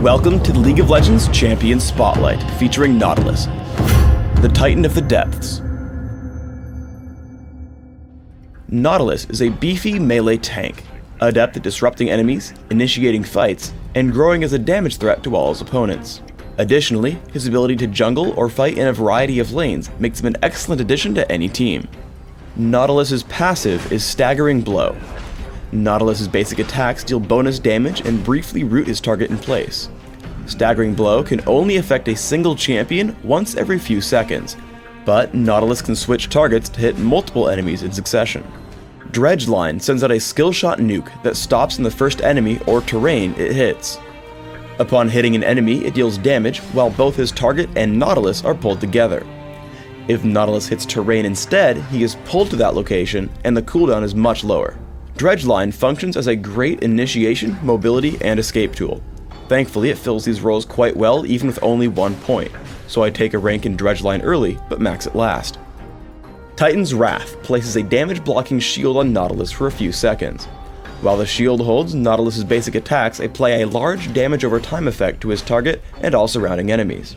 Welcome to the League of Legends Champion Spotlight, featuring Nautilus, the Titan of the Depths. Nautilus is a beefy melee tank, adept at disrupting enemies, initiating fights, and growing as a damage threat to all his opponents. Additionally, his ability to jungle or fight in a variety of lanes makes him an excellent addition to any team. Nautilus's passive is Staggering Blow. Nautilus's basic attacks deal bonus damage and briefly root his target in place. Staggering Blow can only affect a single champion once every few seconds, but Nautilus can switch targets to hit multiple enemies in succession. Dredgeline sends out a skill shot nuke that stops in the first enemy or terrain it hits. Upon hitting an enemy, it deals damage while both his target and Nautilus are pulled together. If Nautilus hits terrain instead, he is pulled to that location and the cooldown is much lower. Dredgeline functions as a great initiation, mobility, and escape tool. Thankfully, it fills these roles quite well even with only 1 point, so I take a rank in Dredgeline early, but max it last. Titan's Wrath places a damage blocking shield on Nautilus for a few seconds. While the shield holds, Nautilus's basic attacks apply a large damage over time effect to his target and all surrounding enemies.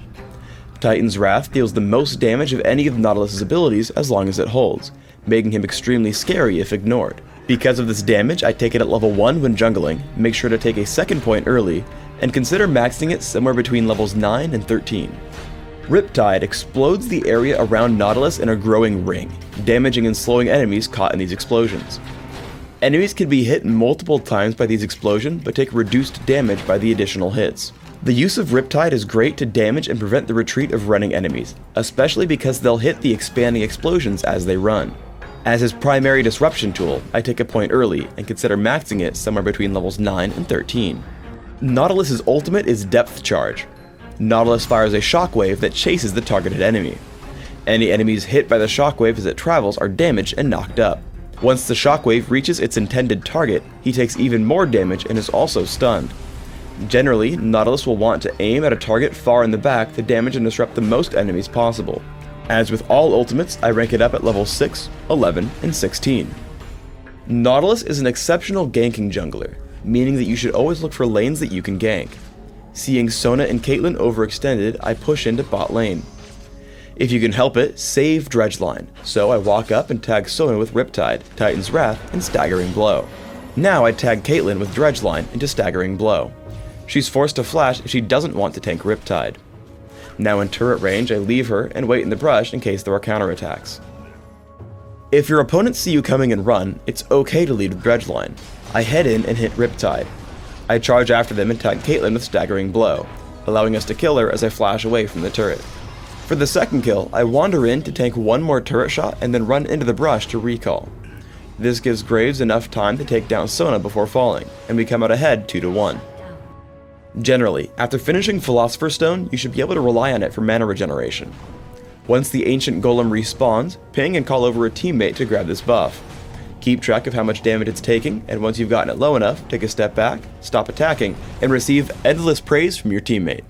Titan's Wrath deals the most damage of any of Nautilus's abilities as long as it holds, making him extremely scary if ignored. Because of this damage, I take it at level 1 when jungling, make sure to take a second point early, and consider maxing it somewhere between levels 9 and 13. Riptide explodes the area around Nautilus in a growing ring, damaging and slowing enemies caught in these explosions. Enemies can be hit multiple times by these explosions, but take reduced damage by the additional hits. The use of Riptide is great to damage and prevent the retreat of running enemies, especially because they'll hit the expanding explosions as they run. As his primary disruption tool, I take a point early and consider maxing it somewhere between levels 9 and 13. Nautilus's ultimate is Depth Charge. Nautilus fires a shockwave that chases the targeted enemy. Any enemies hit by the shockwave as it travels are damaged and knocked up. Once the shockwave reaches its intended target, he takes even more damage and is also stunned. Generally, Nautilus will want to aim at a target far in the back to damage and disrupt the most enemies possible. As with all ultimates, I rank it up at level 6, 11, and 16. Nautilus is an exceptional ganking jungler, meaning that you should always look for lanes that you can gank. Seeing Sona and Caitlyn overextended, I push into bot lane. If you can help it, save Dredgeline, so I walk up and tag Sona with Riptide, Titan's Wrath, and Staggering Blow. Now I tag Caitlyn with Dredgeline into Staggering Blow. She's forced to flash if she doesn't want to tank Riptide. Now in turret range, I leave her and wait in the brush in case there are counterattacks. If your opponents see you coming and run, it's okay to lead with Dredgeline. I head in and hit Riptide. I charge after them and tag Caitlyn with Staggering Blow, allowing us to kill her as I flash away from the turret. For the second kill, I wander in to tank one more turret shot and then run into the brush to recall. This gives Graves enough time to take down Sona before falling, and we come out ahead 2-1. Generally, after finishing Philosopher's Stone, you should be able to rely on it for mana regeneration. Once the Ancient Golem respawns, ping and call over a teammate to grab this buff. Keep track of how much damage it's taking, and once you've gotten it low enough, take a step back, stop attacking, and receive endless praise from your teammate.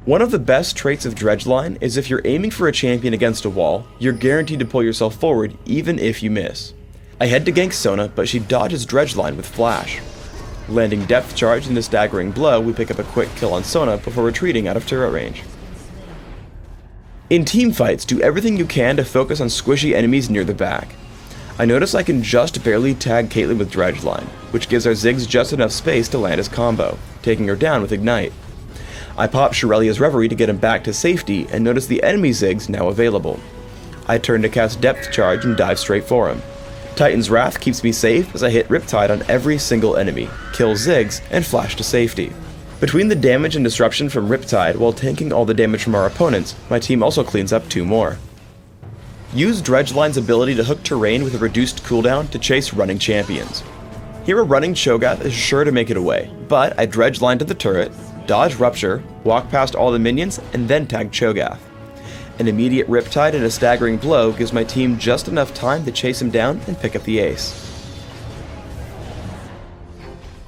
One of the best traits of Dredgeline is if you're aiming for a champion against a wall, you're guaranteed to pull yourself forward even if you miss. I head to gank Sona, but she dodges Dredgeline with Flash. Landing Depth Charge into Staggering Blow, we pick up a quick kill on Sona before retreating out of turret range. In teamfights, do everything you can to focus on squishy enemies near the back. I notice I can just barely tag Caitlyn with Dredgeline, which gives our Ziggs just enough space to land his combo, taking her down with Ignite. I pop Shurelia's Reverie to get him back to safety and notice the enemy Ziggs now available. I turn to cast Depth Charge and dive straight for him. Titan's Wrath keeps me safe as I hit Riptide on every single enemy, kill Ziggs, and flash to safety. Between the damage and disruption from Riptide while tanking all the damage from our opponents, my team also cleans up 2 more. Use Dredgeline's ability to hook terrain with a reduced cooldown to chase running champions. Here a running Cho'Gath is sure to make it away, but I Dredgeline to the turret, dodge Rupture, walk past all the minions, and then tag Cho'Gath. An immediate Riptide and a Staggering Blow gives my team just enough time to chase him down and pick up the ace.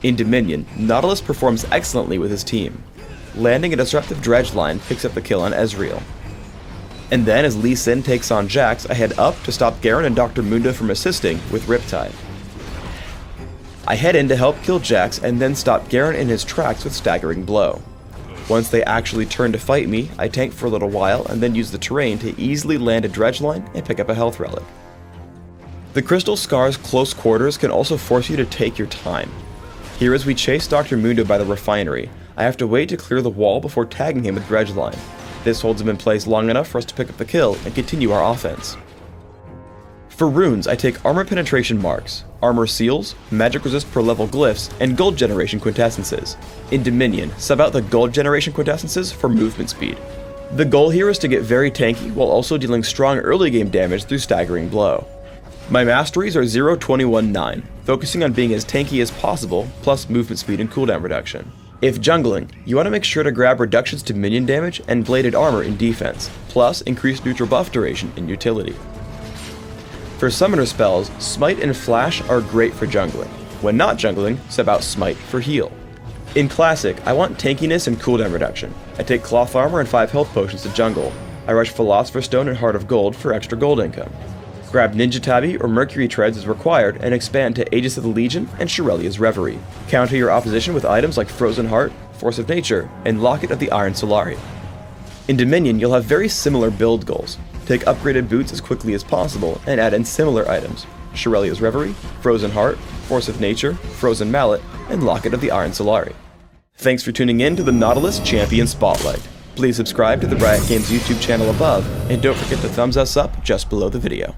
In Dominion, Nautilus performs excellently with his team. Landing a disruptive Dredgeline picks up the kill on Ezreal. And then as Lee Sin takes on Jax, I head up to stop Garen and Dr. Mundo from assisting with Riptide. I head in to help kill Jax and then stop Garen in his tracks with Staggering Blow. Once they actually turn to fight me, I tank for a little while and then use the terrain to easily land a dredge line and pick up a health relic. The Crystal Scar's close quarters can also force you to take your time. Here, as we chase Dr. Mundo by the refinery, I have to wait to clear the wall before tagging him with dredge line. This holds him in place long enough for us to pick up the kill and continue our offense. For runes, I take armor penetration marks, armor seals, magic resist per level glyphs, and gold generation quintessences. In Dominion, sub out the gold generation quintessences for movement speed. The goal here is to get very tanky while also dealing strong early game damage through staggering blow. My masteries are 0, 21, 9, focusing on being as tanky as possible, plus movement speed and cooldown reduction. If jungling, you want to make sure to grab reductions to minion damage and bladed armor in defense, plus increased neutral buff duration in utility. For summoner spells, Smite and Flash are great for jungling. When not jungling, sub out Smite for heal. In Classic, I want tankiness and cooldown reduction. I take Cloth Armor and 5 health potions to jungle. I rush Philosopher's Stone and Heart of Gold for extra gold income. Grab Ninja Tabi or Mercury Treads as required and expand to Aegis of the Legion and Shirelia's Reverie. Counter your opposition with items like Frozen Heart, Force of Nature, and Locket of the Iron Solari. In Dominion, you'll have very similar build goals. Take upgraded boots as quickly as possible and add in similar items: Shirelia's Reverie, Frozen Heart, Force of Nature, Frozen Mallet, and Locket of the Iron Solari. Thanks for tuning in to the Nautilus Champion Spotlight. Please subscribe to the Riot Games YouTube channel above, and don't forget to thumbs us up just below the video.